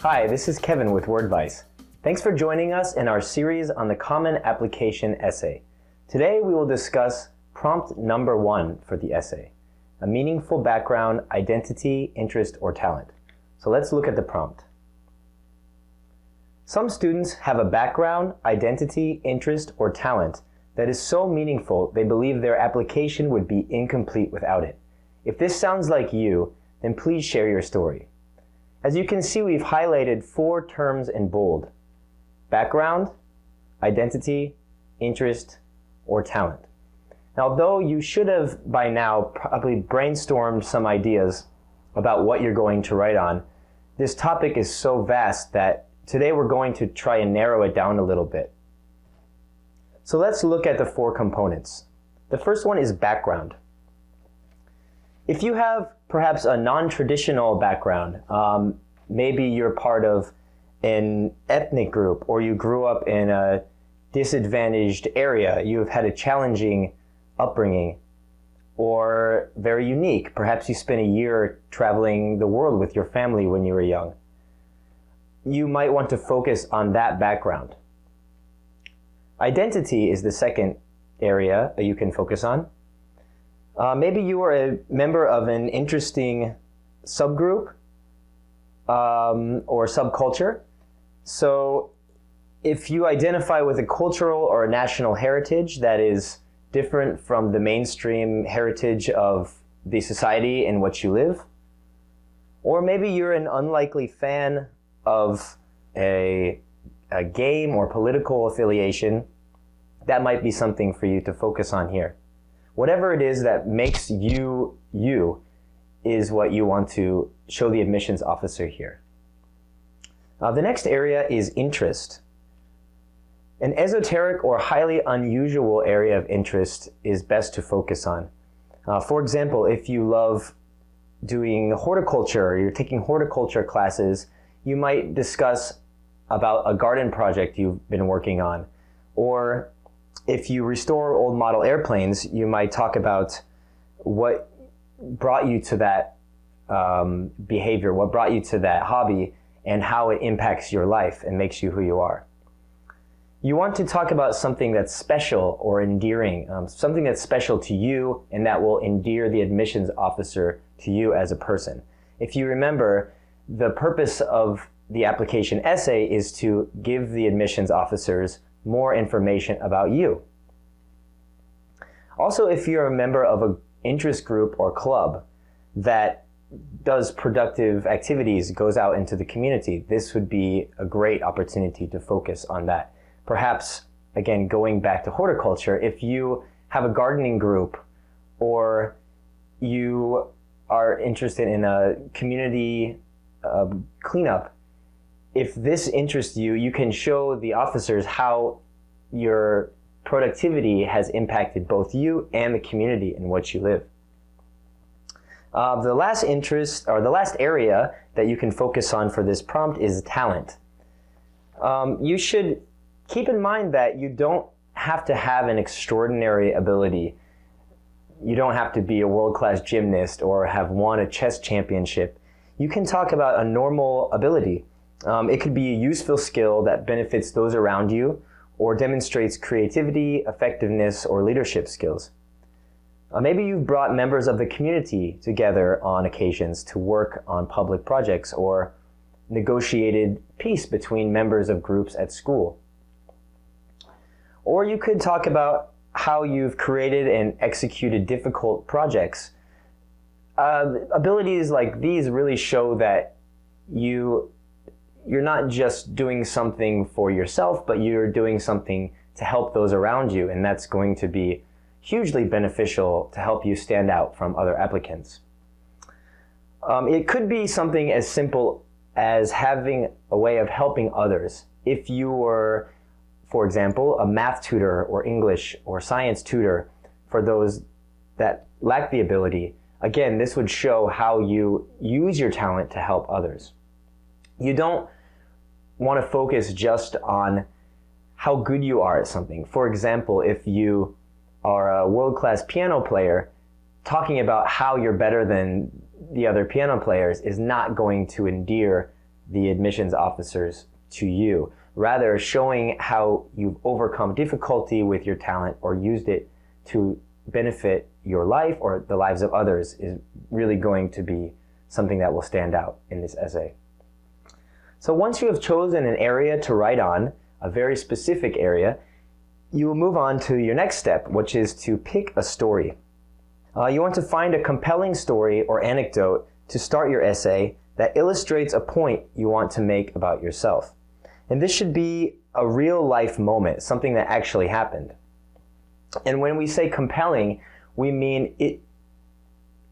Hi, this is Kevin with WordVice. Thanks for joining us in our series on the Common Application essay. Today we will discuss prompt number 1 for the essay, a meaningful background, identity, interest, or talent. So let's look at the prompt. Some students have a background, identity, interest, or talent that is so meaningful they believe their application would be incomplete without it. If this sounds like you, then please share your story. As you can see, we've highlighted 4 terms in bold: background, identity, interest, or talent. Now, although you should have by now probably brainstormed some ideas about what you're going to write on, this topic is so vast that today we're going to try and narrow it down a little bit. So let's look at the 4 components. The first one is background. If you have perhaps a non-traditional background, maybe you're part of an ethnic group or you grew up in a disadvantaged area, you've had a challenging upbringing, or very unique. Perhaps you spent a year traveling the world with your family when you were young. You might want to focus on that background. Identity is the second area that you can focus on. Maybe you are a member of an interesting subgroup or subculture. So if you identify with a cultural or a national heritage that is different from the mainstream heritage of the society in which you live, or maybe you're an unlikely fan of a game or political affiliation, that might be something for you to focus on here. Whatever it is that makes you, you, is what you want to show the admissions officer here. The next area is interest. An esoteric or highly unusual area of interest is best to focus on. For example, if you love doing horticulture, or you're taking horticulture classes, you might discuss about a garden project you've been working on. Or if you restore old model airplanes, you might talk about what brought you to that behavior, what brought you to that hobby, and how it impacts your life and makes you who you are. You want to talk about something that's special or endearing, something that's special to you and that will endear the admissions officer to you as a person. If you remember, the purpose of the application essay is to give the admissions officers more information about you. Also, if you're a member of an interest group or club that does productive activities, goes out into the community, this would be a great opportunity to focus on that. Perhaps, again, going back to horticulture, if you have a gardening group or you are interested in a community cleanup, if this interests you, you can show the officers how your productivity has impacted both you and the community in which you live. The last interest, or the last area that you can focus on for this prompt is talent. You should keep in mind that you don't have to have an extraordinary ability. You don't have to be a world-class gymnast or have won a chess championship. You can talk about a normal ability. It could be a useful skill that benefits those around you or demonstrates creativity, effectiveness, or leadership skills. Maybe you've brought members of the community together on occasions to work on public projects or negotiated peace between members of groups at school. Or you could talk about how you've created and executed difficult projects. Abilities like these really show that you're not just doing something for yourself, but you're doing something to help those around you, and that's going to be hugely beneficial to help you stand out from other applicants. It could be something as simple as having a way of helping others. If you were, for example, a math tutor or English or science tutor for those that lack the ability, again, this would show how you use your talent to help others. You don't want to focus just on how good you are at something. For example, if you are a world-class piano player, talking about how you're better than the other piano players is not going to endear the admissions officers to you. Rather, showing how you've overcome difficulty with your talent or used it to benefit your life or the lives of others is really going to be something that will stand out in this essay. So once you have chosen an area to write on, a very specific area, you will move on to your next step, which is to pick a story. You want to find a compelling story or anecdote to start your essay that illustrates a point you want to make about yourself. And this should be a real life moment, something that actually happened. And when we say compelling, we mean it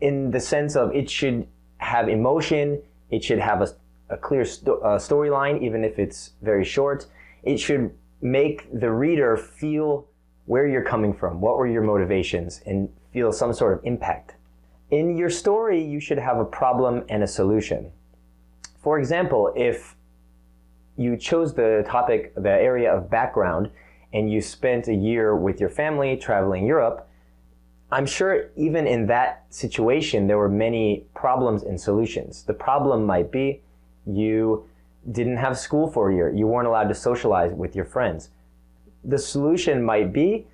in the sense of it should have emotion, it should have a clear storyline, even if it's very short. It should make the reader feel where you're coming from, what were your motivations, and feel some sort of impact. In your story, you should have a problem and a solution. For example, if you chose the topic, the area of background, and you spent a year with your family traveling Europe, I'm sure even in that situation, there were many problems and solutions. The problem might be you didn't have school for a year. You weren't allowed to socialize with your friends. The solution might be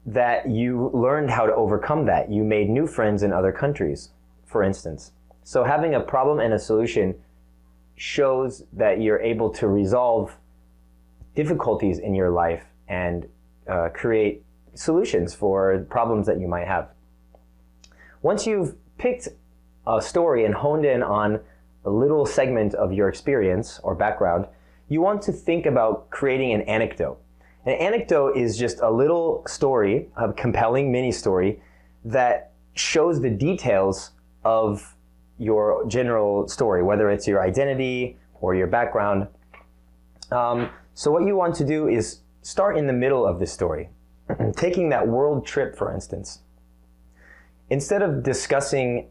that you learned how to overcome that. You made new friends in other countries, for instance. So having a problem and a solution shows that you're able to resolve difficulties in your life and create solutions for problems that you might have. Once you've picked a story and honed in on a little segment of your experience or background, you want to think about creating an anecdote. An anecdote is just a little story, a compelling mini story that shows the details of your general story, whether it's your identity or your background. So what you want to do is start in the middle of the story. Taking that world trip, for instance. Instead of discussing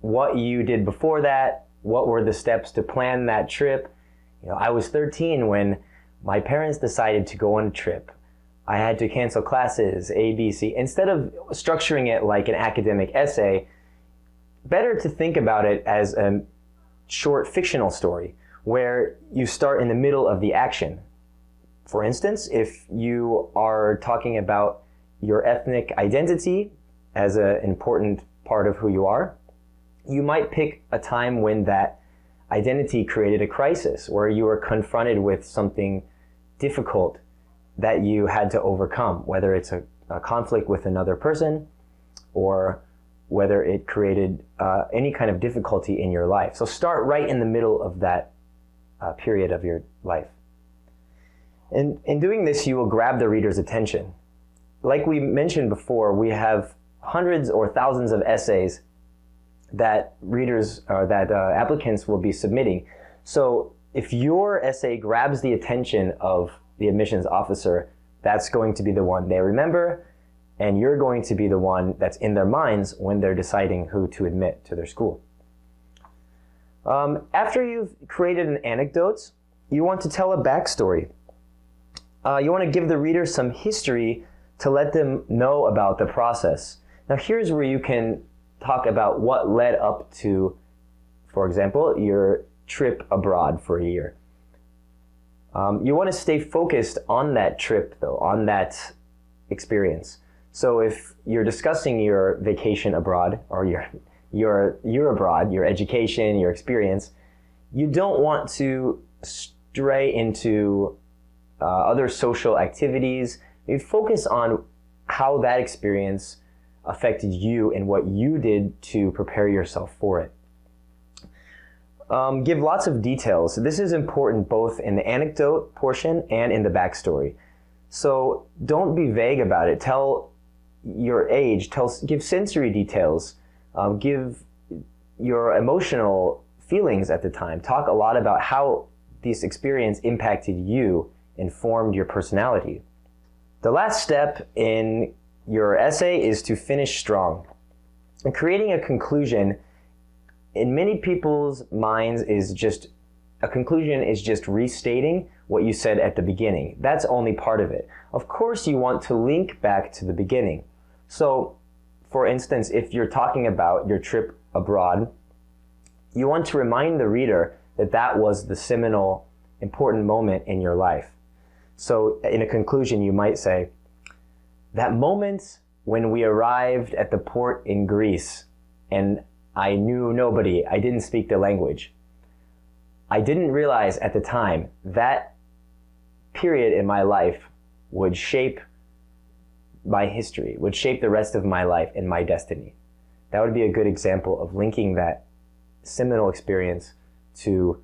what you did before that, what were the steps to plan that trip, I was 13 when my parents decided to go on a trip. I had to cancel classes, A, B, C. Instead of structuring it like an academic essay, better to think about it as a short fictional story where you start in the middle of the action. For instance, if you are talking about your ethnic identity as an important part of who you are, you might pick a time when that identity created a crisis, where you were confronted with something difficult that you had to overcome, whether it's a conflict with another person or whether it created any kind of difficulty in your life. So start right in the middle of that period of your life. And in doing this, you will grab the reader's attention. Like we mentioned before, we have hundreds or thousands of essays that applicants will be submitting. So if your essay grabs the attention of the admissions officer, that's going to be the one they remember, and you're going to be the one that's in their minds when they're deciding who to admit to their school. After you've created an anecdote, you want to tell a backstory. You want to give the reader some history to let them know about the process. Now here's where you can talk about what led up to, for example, your trip abroad for a year. You want to stay focused on that trip though, on that experience. So if you're discussing your vacation abroad or your abroad, your education, your experience, you don't want to stray into other social activities. You focus on how that experience affected you and what you did to prepare yourself for it. Give lots of details. This is important both in the anecdote portion and in the backstory. So don't be vague about it. Tell your age, give sensory details, give your emotional feelings at the time. Talk a lot about how this experience impacted you and formed your personality. The last step in your essay is to finish strong. And creating a conclusion, in many people's minds, a conclusion is just restating what you said at the beginning. That's only part of it. Of course, you want to link back to the beginning. So, for instance, if you're talking about your trip abroad, you want to remind the reader that was the seminal, important moment in your life. So in a conclusion, you might say, that moment when we arrived at the port in Greece and I knew nobody, I didn't speak the language. I didn't realize at the time that period in my life would shape my history, would shape the rest of my life and my destiny. That would be a good example of linking that seminal experience to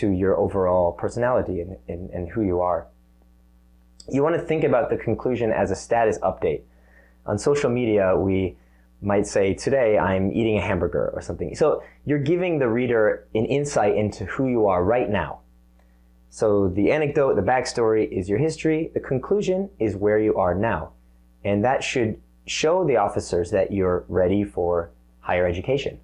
your overall personality and who you are. You want to think about the conclusion as a status update. On social media, we might say, today I'm eating a hamburger or something. So you're giving the reader an insight into who you are right now. So the anecdote, the backstory is your history. The conclusion is where you are now. And that should show the officers that you're ready for higher education.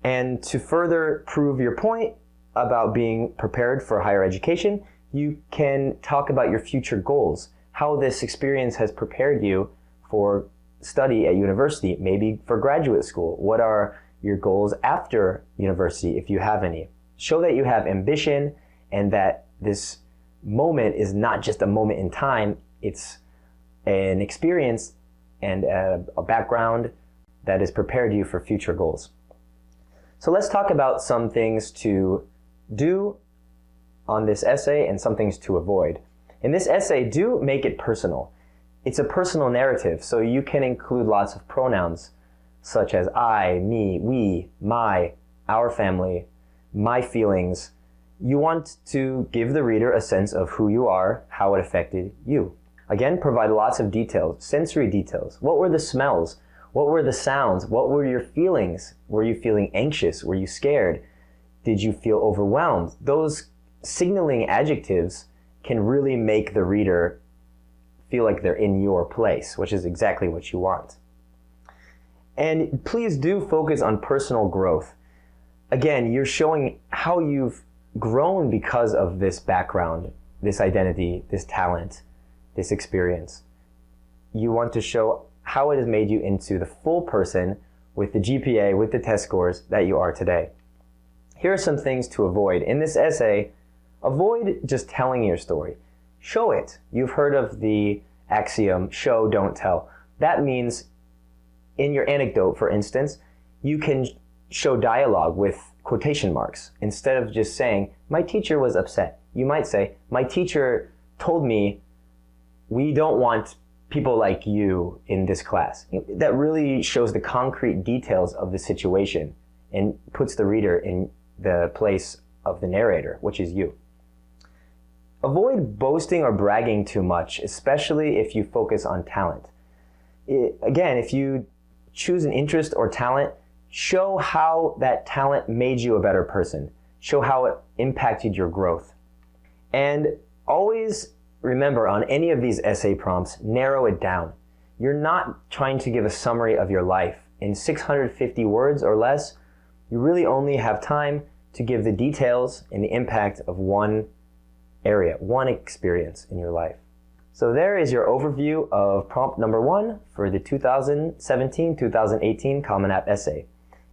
And to further prove your point about being prepared for higher education, you can talk about your future goals, how this experience has prepared you for study at university, maybe for graduate school. What are your goals after university, if you have any? Show that you have ambition and that this moment is not just a moment in time, it's an experience and a background that has prepared you for future goals. So let's talk about some things to do on this essay and some things to avoid. In this essay, do make it personal. It's a personal narrative, so you can include lots of pronouns such as I, me, we, my, our family, my feelings. You want to give the reader a sense of who you are, how it affected you. Again, provide lots of details, sensory details. What were the smells? What were the sounds? What were your feelings? Were you feeling anxious? Were you scared? Did you feel overwhelmed? Those signaling adjectives can really make the reader feel like they're in your place, which is exactly what you want. And please do focus on personal growth. Again, you're showing how you've grown because of this background, this identity, this talent, this experience. You want to show how it has made you into the full person with the GPA, with the test scores that you are today. Here are some things to avoid. In this essay, avoid just telling your story. Show it. You've heard of the axiom, show, don't tell. That means in your anecdote, for instance, you can show dialogue with quotation marks. Instead of just saying, my teacher was upset, you might say, my teacher told me we don't want people like you in this class. That really shows the concrete details of the situation and puts the reader in the place of the narrator, which is you. Avoid boasting or bragging too much, especially if you focus on talent. Again, if you choose an interest or talent, show how that talent made you a better person. Show how it impacted your growth. And always remember, on any of these essay prompts, narrow it down. You're not trying to give a summary of your life in 650 words or less. You really only have time to give the details and the impact of one area, one experience in your life. So there is your overview of prompt number 1 for the 2017-2018 Common App essay.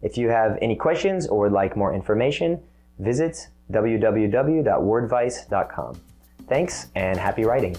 If you have any questions or would like more information, visit www.wordvice.com. Thanks and happy writing.